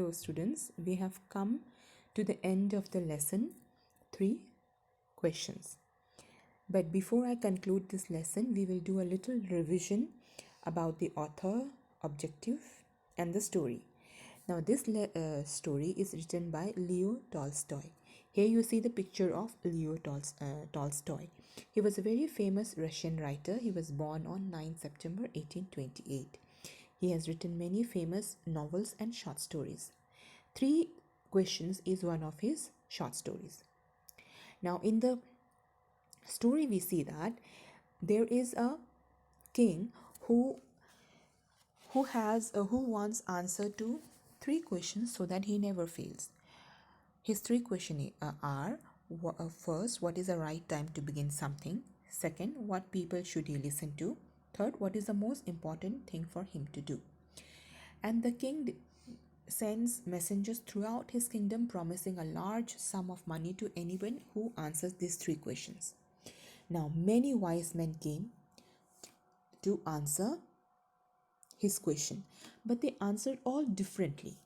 Hello students, we have come to the end of the lesson 3 questions. But before I conclude this lesson, we will do a little revision about the author, objective and the story. Now this story is written by Leo Tolstoy. Here you see the picture of Leo Tolstoy. He was a very famous Russian writer. He was born on 9 September 1828. He has written many famous novels and short stories. 3 Questions is one of his short stories. Now, in the story, we see that there is a king who wants answer to 3 questions so that he never fails. His 3 questions are: first, what is the right time to begin something? Second, what people should he listen to? Third, what is the most important thing for him to do? And the king sends messengers throughout his kingdom promising a large sum of money to anyone who answers these 3 questions. Now, many wise men came to answer his question, but they answered all differently.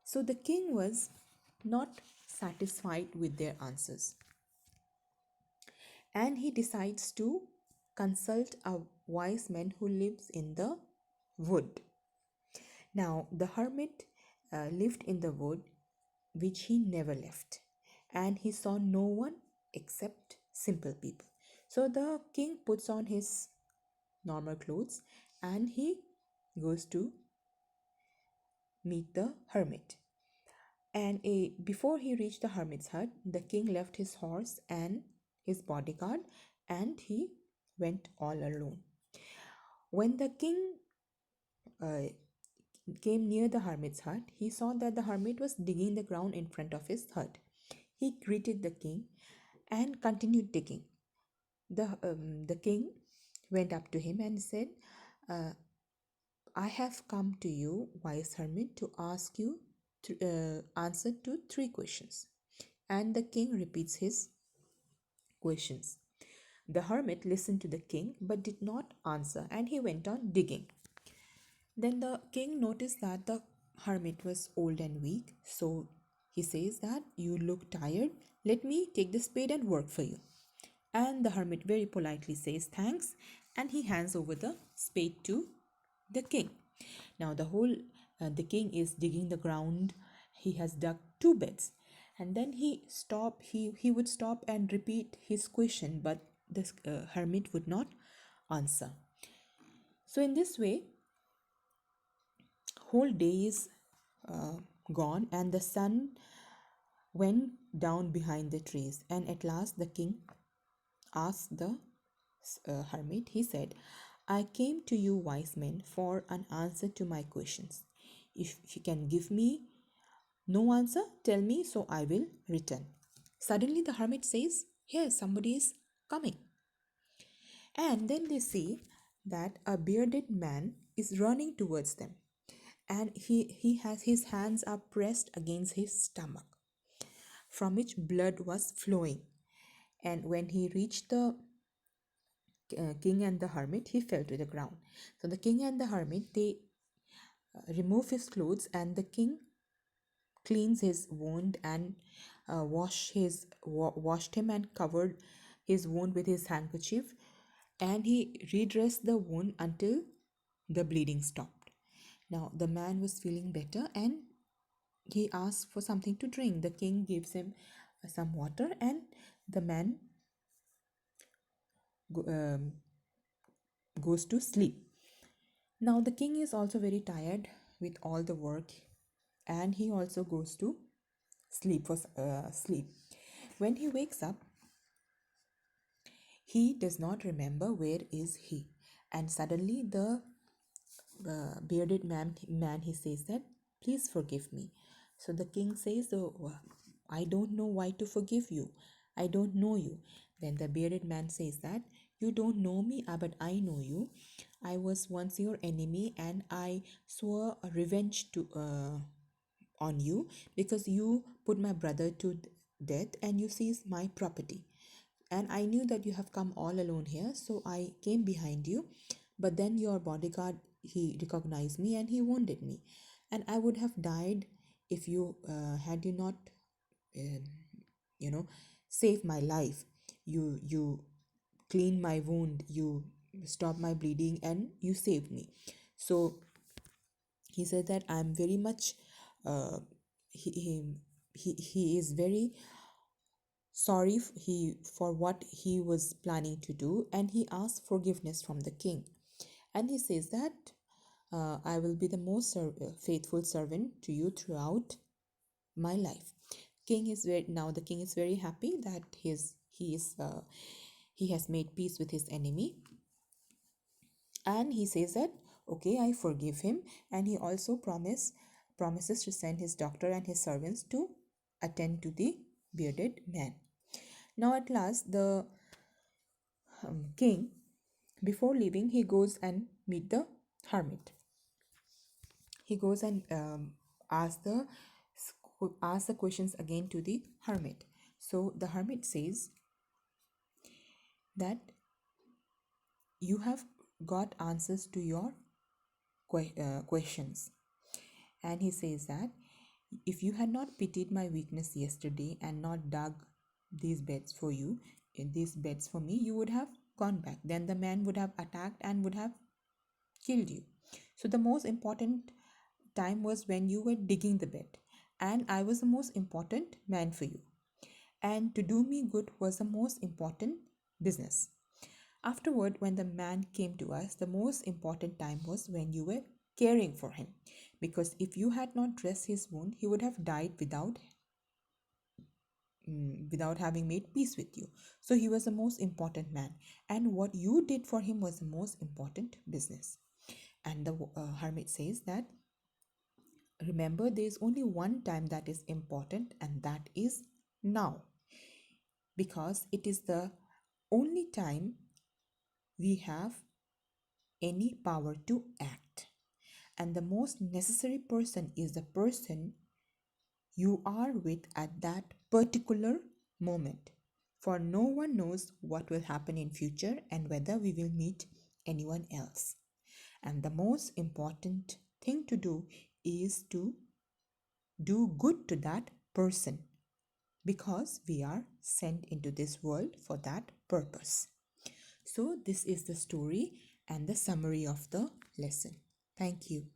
So the king was not satisfied with their answers, and he decides to consult a wise man who lives in the wood. Now, the hermit lived in the wood, which he never left, and he saw no one except simple people. So the king puts on his normal clothes and he goes to meet the hermit. And before he reached the hermit's hut, the king left his horse and his bodyguard and he went all alone. When the king came near the hermit's hut, he saw that the hermit was digging the ground in front of his hut. He greeted the king and continued digging. The king went up to him and said, I have come to you, wise hermit, to ask you answer to 3 questions. And the king repeats his questions. The hermit listened to the king but did not answer, and he went on digging. Then the king noticed that the hermit was old and weak, so he says that you look tired. Let me take the spade and work for you. And the hermit very politely says thanks, and he hands over the spade to the king. Now the king is digging the ground. He has dug 2 beds, and then he would stop and repeat his question, but the hermit would not answer. So in this way, whole day is gone, and the sun went down behind the trees. And at last the king asked the hermit. He said, I came to you, wise men, for an answer to my questions. If you can give me no answer, tell me, so I will return. Suddenly the hermit says, here, somebody is coming. And then they see that a bearded man is running towards them, and he has his hands are pressed against his stomach, from which blood was flowing. And when he reached the king and the hermit, he fell to the ground. So the king and the hermit, they remove his clothes, and the king cleans his wound and washed him and covered his wound with his handkerchief, and he redressed the wound until the bleeding stopped. Now the man was feeling better, and he asked for something to drink. The king gives him some water, and the man goes to sleep. Now the king is also very tired with all the work, and he also goes to sleep. When he wakes up, he does not remember where is he, and suddenly the bearded man he says that, please forgive me. So the king says, oh, I don't know why to forgive you. I don't know you. Then the bearded man says that, you don't know me, but I know you. I was once your enemy, and I swore a revenge on you because you put my brother to death and you seized my property. And I knew that you have come all alone here, so I came behind you. But then your bodyguard, he recognized me and he wounded me, and I would have died if you had you not um, you know saved my life, you cleaned my wound, you stopped my bleeding, and you saved me. So he said that I'm very much uh, he, he he is very sorry for what he was planning to do, and he asked forgiveness from the king. And he says that I will be the most faithful servant to you throughout my life. The king is very happy that he has made peace with his enemy, and he says that okay, I forgive him, and he also promises to send his doctor and his servants to attend to the bearded man. Now at last the king, before leaving, he goes and meet the hermit. He goes and asks the asks the questions again to the hermit. So the hermit says that you have got answers to your questions. And he says that if you had not pitied my weakness yesterday and not dug these beds for you, these beds for me, you would have gone back. Then the man would have attacked and would have killed you. So the most important time was when you were digging the bed, and I was the most important man for you. And to do me good was the most important business. Afterward, when the man came to us, the most important time was when you were caring for him. Because if you had not dressed his wound, he would have died without having made peace with you. So he was the most important man. And what you did for him was the most important business. And the hermit says that remember, there is only one time that is important, and that is now. Because it is the only time we have any power to act. And the most necessary person is the person you are with at that particular moment. For no one knows what will happen in future and whether we will meet anyone else. And the most important thing to do is to do good to that person, because we are sent into this world for that purpose. So, this is the story and the summary of the lesson. Thank you.